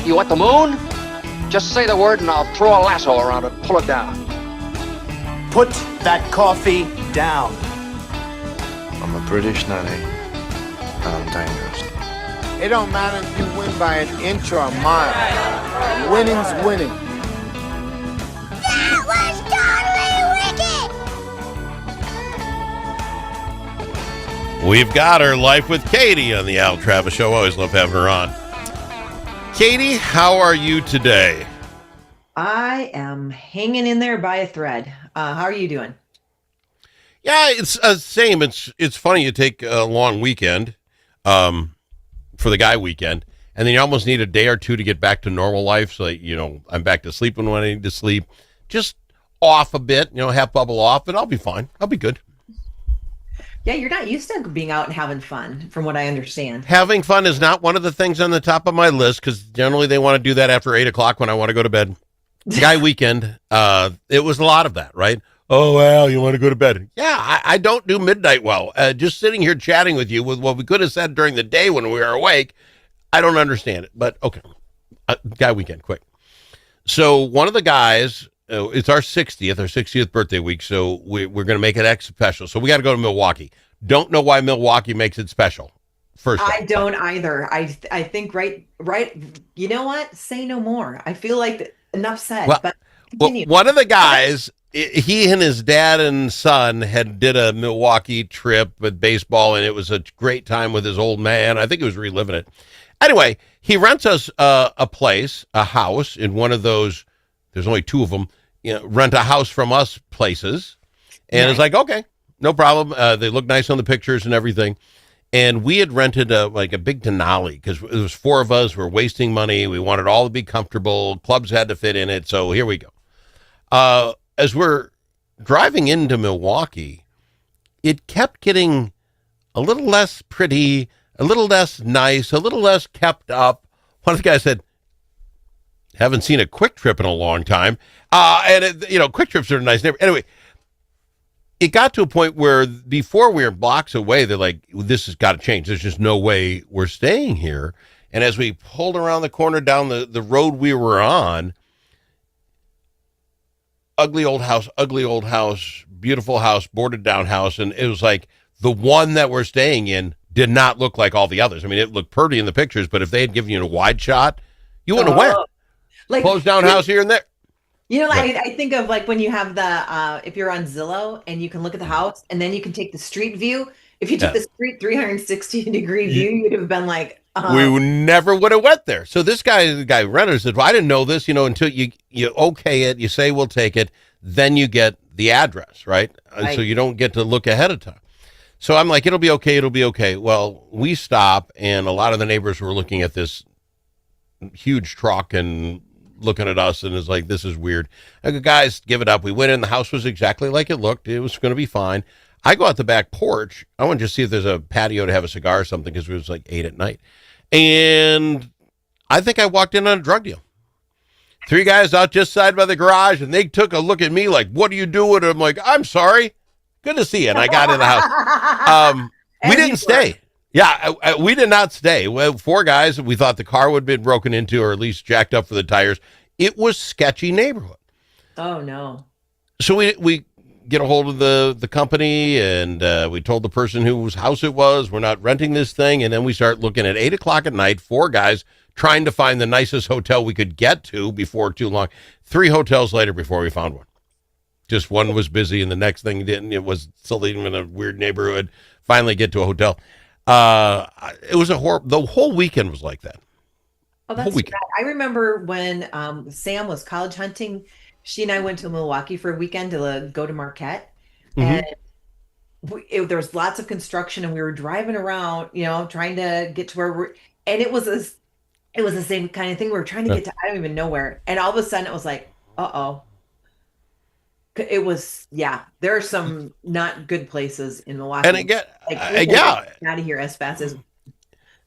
You want the moon? Just say the word and I'll throw a lasso around it and pull it down. Put that coffee down. I'm a British nanny, and I'm dangerous. It don't matter if you win by an inch or a mile. Winning's winning. That was totally wicked! We've got her Life with Katie on the Al Travis Show. Always love having her on. Katie, how are you today? I am hanging in there by a thread. How are you doing? Yeah, it's same. It's funny you take a long weekend for the guy weekend, and then you almost need a day or two to get back to normal life. So, I'm back to sleeping when I need to sleep. Just off a bit, half bubble off, and I'll be fine. I'll be good. Yeah, you're not used to being out and having fun, from what I understand. Having fun is not one of the things on the top of my list, because generally they want to do that after 8 o'clock when I want to go to bed. Guy weekend, it was a lot of that, right? Oh, well, you want to go to bed? Yeah, I don't do midnight well. Just sitting here chatting with you with what we could have said during the day when we were awake, I don't understand it. But, okay, guy weekend, quick. So one of the guys, it's our 60th birthday week, so we're going to make it extra special. So we got to go to Milwaukee. Don't know why Milwaukee makes it special. First, I don't either. I think right. You know what? Say no more. I feel like enough said. Well, but continue. One of the guys, he and his dad and son did a Milwaukee trip with baseball, and it was a great time with his old man. I think he was reliving it. Anyway, he rents us a place, a house in one of those. There's only two of them. Rent a house from us places, and It's like, okay, no problem. They look nice on the pictures and everything. And we had rented a big Denali because it was four of us. We're wasting money. We wanted all to be comfortable. Clubs had to fit in it. So here we go. As we're driving into Milwaukee, it kept getting a little less pretty, a little less nice, a little less kept up. One of the guys said, haven't seen a Quick Trip in a long time. Quick Trips are nice. Anyway, it got to a point where before we were blocks away, they're like, this has got to change. There's just no way we're staying here. And as we pulled around the corner down the road we were on, ugly old house, beautiful house, boarded down house. And it was like the one that we're staying in did not look like all the others. I mean, it looked pretty in the pictures, but if they had given you a wide shot, you wouldn't have went. Like closed down house here and there. I think of like when you have the, if you're on Zillow and you can look at the house and then you can take the street view. If you took the street 360-degree view, you'd have been like, we never would have went there. So this guy, the guy renter said, well, I didn't know this, until you okay it, you say we'll take it, then you get the address, right? So you don't get to look ahead of time. So I'm like, it'll be okay. Well, we stop, and a lot of the neighbors were looking at this huge truck and looking at us, and is like, this is weird. I go, guys, give it up. We went in. The house was exactly like it looked. It was going to be fine. I go out the back porch. I want to just see if there's a patio to have a cigar or something, because it was like 8 at night. And I think I walked in on a drug deal. 3 guys out just side by the garage, and they took a look at me like, what are you doing? I'm like, I'm sorry. Good to see you. And I got in the house. We didn't stay. Yeah, we did not stay. Well, 4 guys, we thought the car would have been broken into or at least jacked up for the tires. It was sketchy neighborhood. oh no. So we get a hold of the company, and we told the person whose house it was, we're not renting this thing. And then we start looking at 8 o'clock at night, 4 guys trying to find the nicest hotel we could get to before too long. 3 hotels later before we found one. Just one was busy and the next thing didn't. It was still even in a weird neighborhood. Finally get to a hotel. It was the whole weekend was like that. Oh, that's bad. I remember when Sam was college hunting, she and I went to Milwaukee for a weekend to go to Marquette. And there was lots of construction, and we were driving around, trying to get to where and it was the same kind of thing. We were trying to get to, I don't even know where. And all of a sudden it was like, uh-oh. It was, there are some not good places in Milwaukee. And again, out of here as fast as.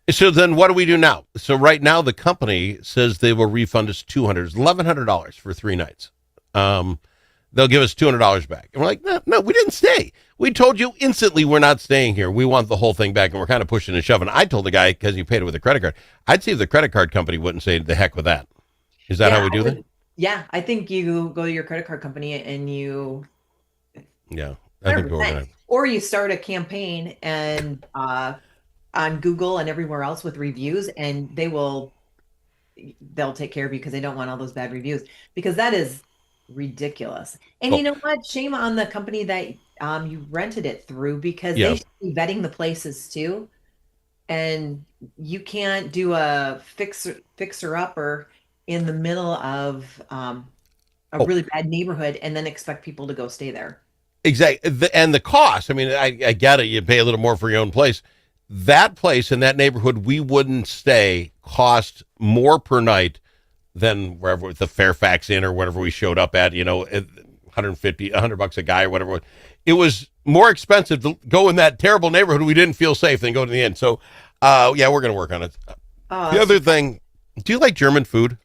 So then what do we do now? So right now the company says they will refund us $1,100 for 3 nights. they'll give us $200 back. And we're like, no, we didn't stay. We told you instantly we're not staying here. We want the whole thing back, and we're kind of pushing and shoving. I told the guy, because he paid it with a credit card, I'd see if the credit card company wouldn't say the heck with that. Is that how we do that? Yeah, I think you go to your credit card company and you... Yeah, I think we're going to. Or you start a campaign and on Google and everywhere else with reviews, and they'll take care of you because they don't want all those bad reviews, because that is ridiculous. And you know what? Shame on the company that you rented it through, because they should be vetting the places too. And you can't do a fixer upper in the middle of a really bad neighborhood and then expect people to go stay there. Exactly. And the cost, I mean, I get it. You pay a little more for your own place. That place in that neighborhood we wouldn't stay cost more per night than wherever, the Fairfax Inn or whatever we showed up at, $100 a guy or whatever. It was more expensive to go in that terrible neighborhood we didn't feel safe than go to the inn. So, we're going to work on it. The other thing, do you like German food?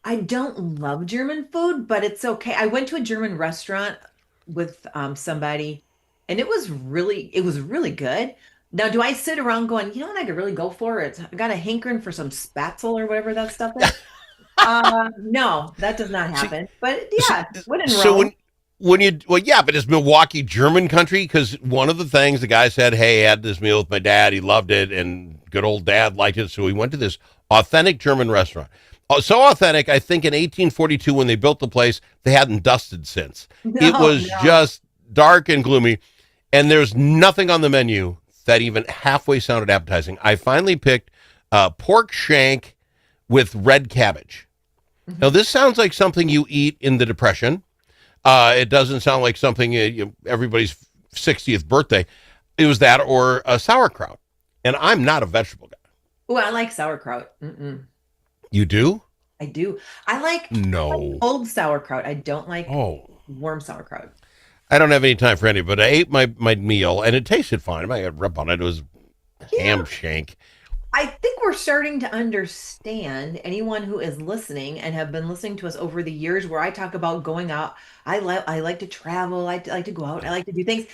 I don't love German food, but it's okay. I went to a German restaurant with somebody, and it was really good. Now, do I sit around going, you know what I could really go for? I got a hankering for some Spatzel or whatever that stuff is. No, that does not happen. But yeah, when in Rome. But it's Milwaukee German country, because one of the things the guy said, hey, I had this meal with my dad. He loved it, and good old dad liked it. So we went to this authentic German restaurant. So authentic, I think in 1842 when they built the place, they hadn't dusted since. It was just dark and gloomy, and there's nothing on the menu that even halfway sounded appetizing. I finally picked pork shank with red cabbage. Mm-hmm. Now, this sounds like something you eat in the Depression. It doesn't sound like something everybody's 60th birthday. It was that or a sauerkraut, and I'm not a vegetable guy. Oh, I like sauerkraut. Mm-mm. You do? I do. I like old sauerkraut. I don't like warm sauerkraut. I don't have any time for any, but I ate my meal, and it tasted fine. I got rub on it. It was ham shank. I think we're starting to understand, anyone who is listening and have been listening to us over the years, where I talk about going out. I like to travel. I like to go out. I like to do things.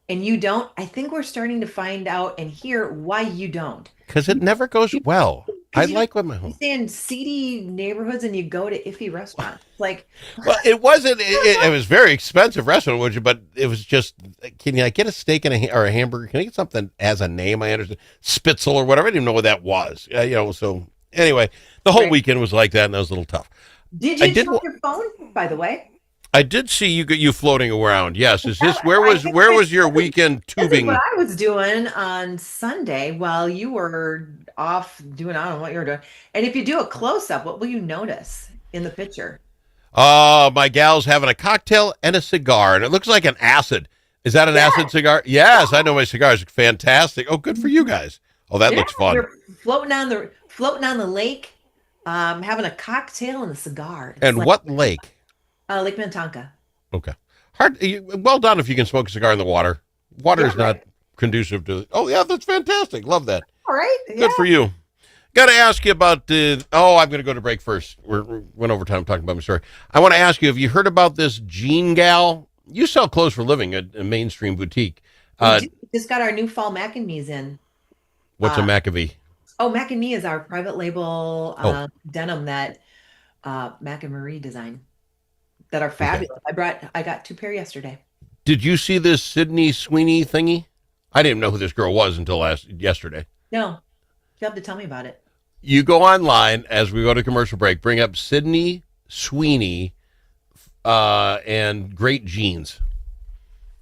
And you don't. I think we're starting to find out and hear why you don't. Because it never goes well. I like what my home. You stay in seedy neighborhoods and you go to iffy restaurants. Like, well, it wasn't. It was very expensive restaurant, but it was just. Can I get a steak and or a hamburger? Can I get something that has a name? I understand Spitzel or whatever. I didn't even know what that was. So anyway, the whole weekend was like that, and that was a little tough. Did you check your phone, by the way? I did see you floating around. Yes. Is this where was your weekend tubing? This is what I was doing on Sunday while you were off doing, I don't know what you were doing. And if you do a close up, what will you notice in the picture? My gal's having a cocktail and a cigar, and it looks like an acid. Is that an acid cigar? Yes, I know my cigar is fantastic. Oh, good for you guys. Oh, that looks fun. You're floating on the lake, having a cocktail and a cigar. And what lake? Lake Minnetonka. Okay. Well done if you can smoke a cigar in the water. Water is not conducive to. Oh, yeah, that's fantastic. Love that. All right. Good for you. Got to ask you about I'm going to go to break first. We went over time talking about my story. I want to ask you, have you heard about this Jean gal? You sell clothes for a living at a mainstream boutique. We just got our new fall Mac&Me's in. What's a Mac&Me? Oh, Mac&Me is our private label denim that Mac and Marie designed. That are fabulous. Okay. I got 2 pair yesterday. Did you see this Sydney Sweeney thingy? I didn't know who this girl was until yesterday. No, you have to tell me about it. You go online as we go to commercial break, bring up Sydney Sweeney and great jeans,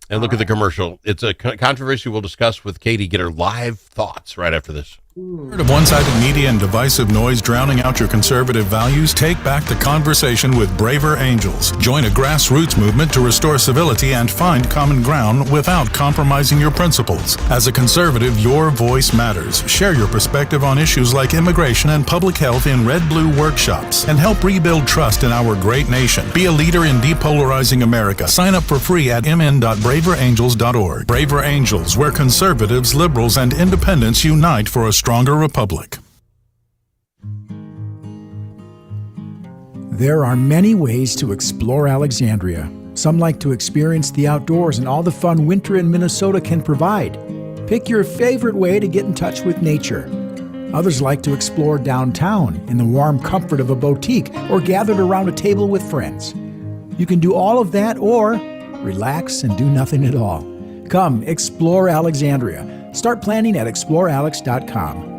and look at the commercial. It's a controversy we'll discuss with Katie. Get her live thoughts right after this. Tired of one-sided media and divisive noise drowning out your conservative values? Take back the conversation with Braver Angels. Join a grassroots movement to restore civility and find common ground without compromising your principles. As a conservative, your voice matters. Share your perspective on issues like immigration and public health in Red Blue workshops and help rebuild trust in our great nation. Be a leader in depolarizing America. Sign up for free at mn.braverangels.org. Braver Angels, where conservatives, liberals, and independents unite for a stronger republic. There are many ways to explore Alexandria. Some like to experience the outdoors and all the fun winter in Minnesota can provide. Pick your favorite way to get in touch with nature. Others like to explore downtown in the warm comfort of a boutique or gathered around a table with friends. You can do all of that or relax and do nothing at all. Come explore Alexandria. Start planning at explorealex.com.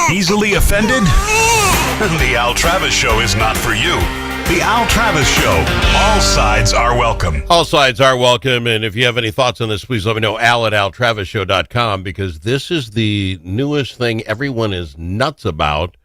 Easily offended? The Al Travis Show is not for you. The Al Travis Show. All sides are welcome. All sides are welcome, and if you have any thoughts on this, please let me know, al@altravisshow.com, because this is the newest thing everyone is nuts about.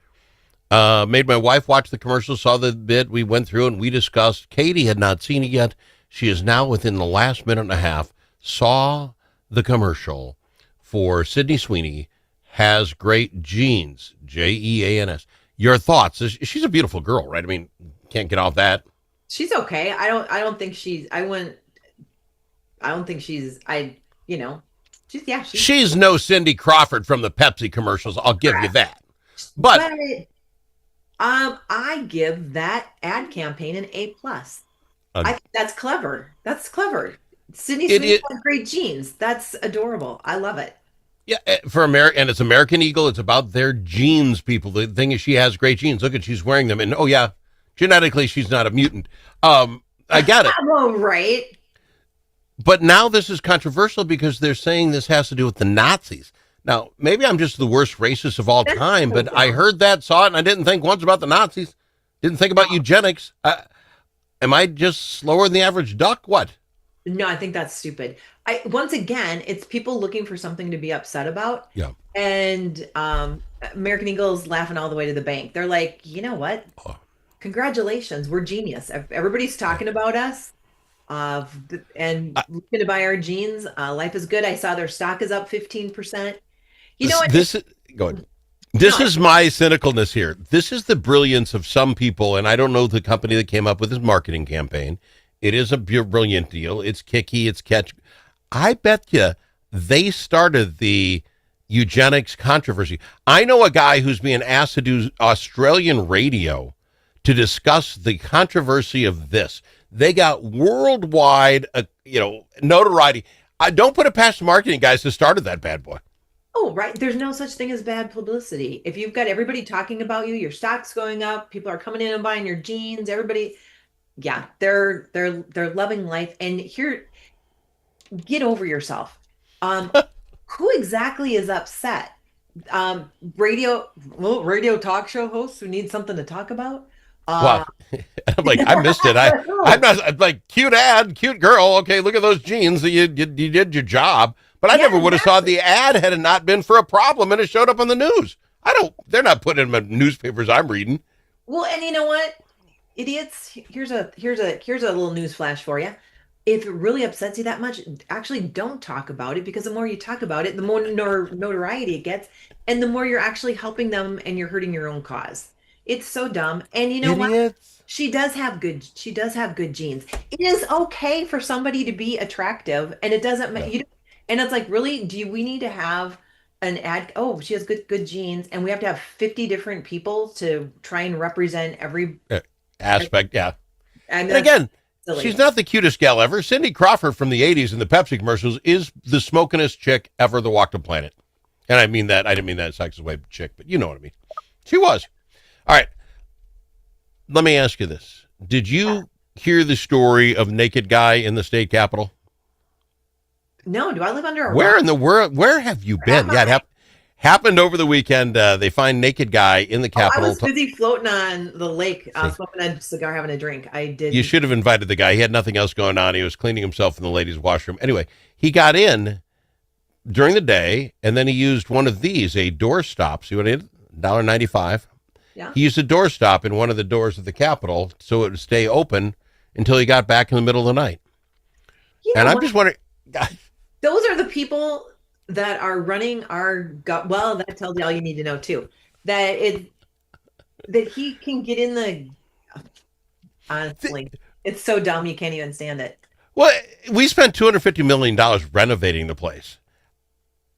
Made my wife watch the commercial, saw the bit, we went through and we discussed. Katie had not seen it yet. She is now within the last minute and a half, saw the commercial for Sydney Sweeney Has Great Genes, Jeans. Your thoughts? She's a beautiful girl, right? I mean, can't get off that. She's okay. I don't think she's, she's no Cindy Crawford from the Pepsi commercials. I'll give you that. But I give that ad campaign an A+. I think that's clever. That's clever. Sydney Sweeney Has Great Genes. That's adorable. I love it. Yeah, for America, and it's American Eagle. It's about their genes, people. The thing is, she has great genes. Look at, she's wearing them, and oh yeah, genetically, she's not a mutant. I get it. Well, right. But now this is controversial because they're saying this has to do with the Nazis. Now, maybe I'm just the worst racist of all time, but I heard that, saw it, and I didn't think once about the Nazis. Didn't think about eugenics. Am I just slower than the average duck? What? No, I think that's stupid. Once again, it's people looking for something to be upset about. Yeah. And American Eagle's laughing all the way to the bank. They're like, you know what? Congratulations, we're genius. Everybody's talking about us. And looking to buy our jeans. Life is good. I saw their stock is up 15%. Go ahead. This is my cynicalness here. This is the brilliance of some people, and I don't know the company that came up with this marketing campaign. It is a brilliant deal. It's kicky. It's catchy. I bet you they started the eugenics controversy. I know a guy who's being asked to do Australian radio to discuss the controversy of this. They got worldwide, notoriety. I don't put it past the marketing guys that started that bad boy. Oh, right. There's no such thing as bad publicity. If you've got everybody talking about you, your stock's going up, people are coming in and buying your jeans, everybody, yeah, they're loving life. And here, get over yourself. Who exactly is upset? Radio talk show hosts who need something to talk about? Wow. I'm like, I missed it. I'm like, cute ad, cute girl. Okay, look at those jeans. You did your job. But I never would have saw the ad had it not been for a problem and it showed up on the news. They're not putting them in newspapers I'm reading. Well, and you know what, idiots, here's a little news flash for you. If it really upsets you that much, actually don't talk about it, because the more you talk about it, the more notoriety it gets, and the more you're actually helping them and you're hurting your own cause. It's so dumb. And you know what? She does have good genes. It is okay for somebody to be attractive, and it doesn't matter. And it's like, really, we need to have an ad? Oh, she has good genes, and we have to have 50 different people to try and represent every aspect. Yeah. And again, silly. She's not the cutest gal ever. Cindy Crawford from the 80s in the Pepsi commercials is the smokingest chick ever that walked the planet. And I mean that. I didn't mean that in a sexist way, chick, but you know what I mean. She was. All right. Let me ask you this. Did you hear the story of naked guy in the state capitol? No, do I live under a Where rock? in the world? Where have you been? Yeah, it happened over the weekend. They find naked guy in the Capitol. I was busy floating on the lake, smoking a cigar, having a drink. I did. You should have invited the guy. He had nothing else going on. He was cleaning himself in the ladies' washroom. Anyway, he got in during the day, and then he used one of these, a doorstop. See what I did? $1.95. Yeah. He used a doorstop in one of the doors of the Capitol so it would stay open until he got back in the middle of the night. And I'm just wondering... Those are the people that are running our gut. Well, that tells you all you need to know too. That he can get in the. Honestly, it's so dumb you can't even stand it. Well, we spent $250 million renovating the place.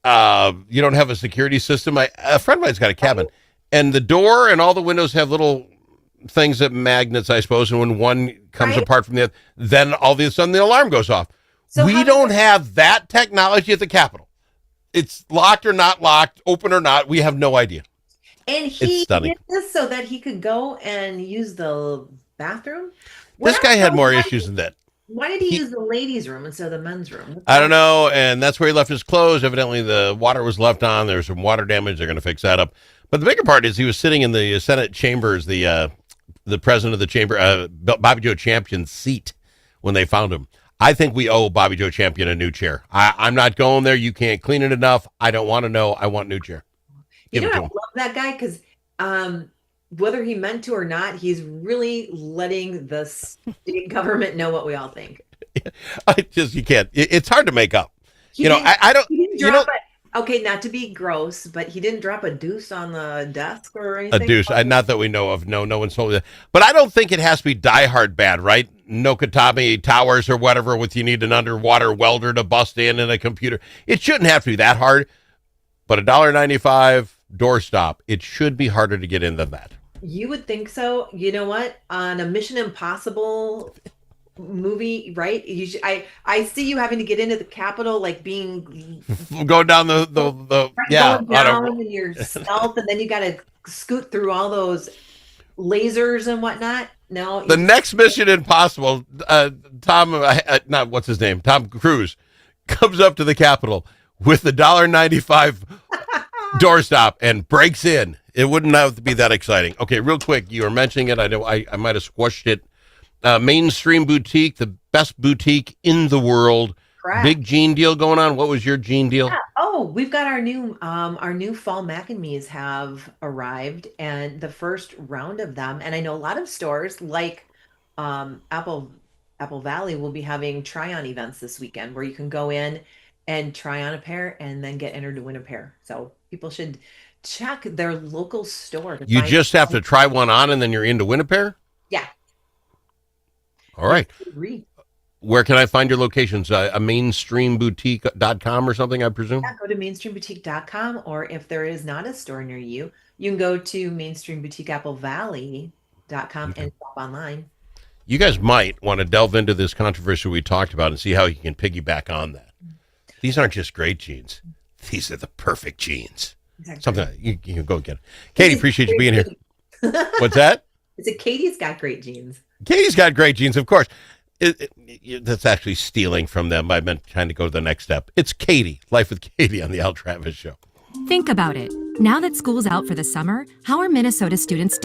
You don't have a security system. A friend of mine's got a cabin, and the door and all the windows have little things that magnets, I suppose. And when one comes apart from the other, then all of a sudden the alarm goes off. So we don't have that technology at the Capitol. It's locked or not locked, open or not. We have no idea. And he did this so that he could go and use the bathroom? This guy had more issues than that. Why did he use the ladies' room instead of the men's room? I don't know. And that's where he left his clothes. Evidently, the water was left on. There's some water damage. They're going to fix that up. But the bigger part is he was sitting in the Senate chambers, the president of the chamber, Bobby Joe Champion's seat when they found him. I think we owe Bobby Joe Champion a new chair. I'm not going there. You can't clean it enough. I don't want to know. I want a new chair. I love that guy because whether he meant to or not, he's really letting the state government know what we all think. You can't. It's hard to make up. Okay, not to be gross, but he didn't drop a deuce on the desk or anything. A deuce, not that we know of. No one told me that. But I don't think it has to be diehard bad, right? Nokatami Towers or whatever with you need an underwater welder to bust in and a computer. It shouldn't have to be that hard. But $1.95 doorstop, it should be harder to get in than that. You would think so. You know what? On a Mission Impossible movie, right? I see you having to get into the Capitol, like being going down the going down in your stealth, and then you got to scoot through all those lasers and whatnot. No, the next Mission Impossible, Tom Cruise comes up to the Capitol with the $1.95 doorstop and breaks in. It wouldn't have to be that exciting. Okay, real quick, you were mentioning it. I know I might have squashed it. Mainstream boutique, the best boutique in the world. Correct. Big jean deal going on. What was your jean deal? Yeah. Oh, we've got our new fall Mac and Me's have arrived, and the first round of them. And I know a lot of stores like Apple Valley will be having try-on events this weekend where you can go in and try on a pair and then get entered to win a pair. So people should check their local store. You just have to try one on and then you're in to win a pair? Yeah. All right. Where can I find your locations? A mainstreamboutique.com or something, I presume? Yeah, go to mainstreamboutique.com, or if there is not a store near you, you can go to mainstreamboutique.applevalley.com and shop online. You guys might want to delve into this controversy we talked about and see how you can piggyback on that. These aren't just great jeans. These are the perfect jeans. Exactly. Something you can go get. Katie, appreciate you being here. What's that? It's Katie's got great jeans. Katie's got great jeans, of course. That's actually stealing from them. I meant trying to go to the next step. It's Katie, Life with Katie on the Al Travis Show. Think about it. Now that school's out for the summer, how are Minnesota students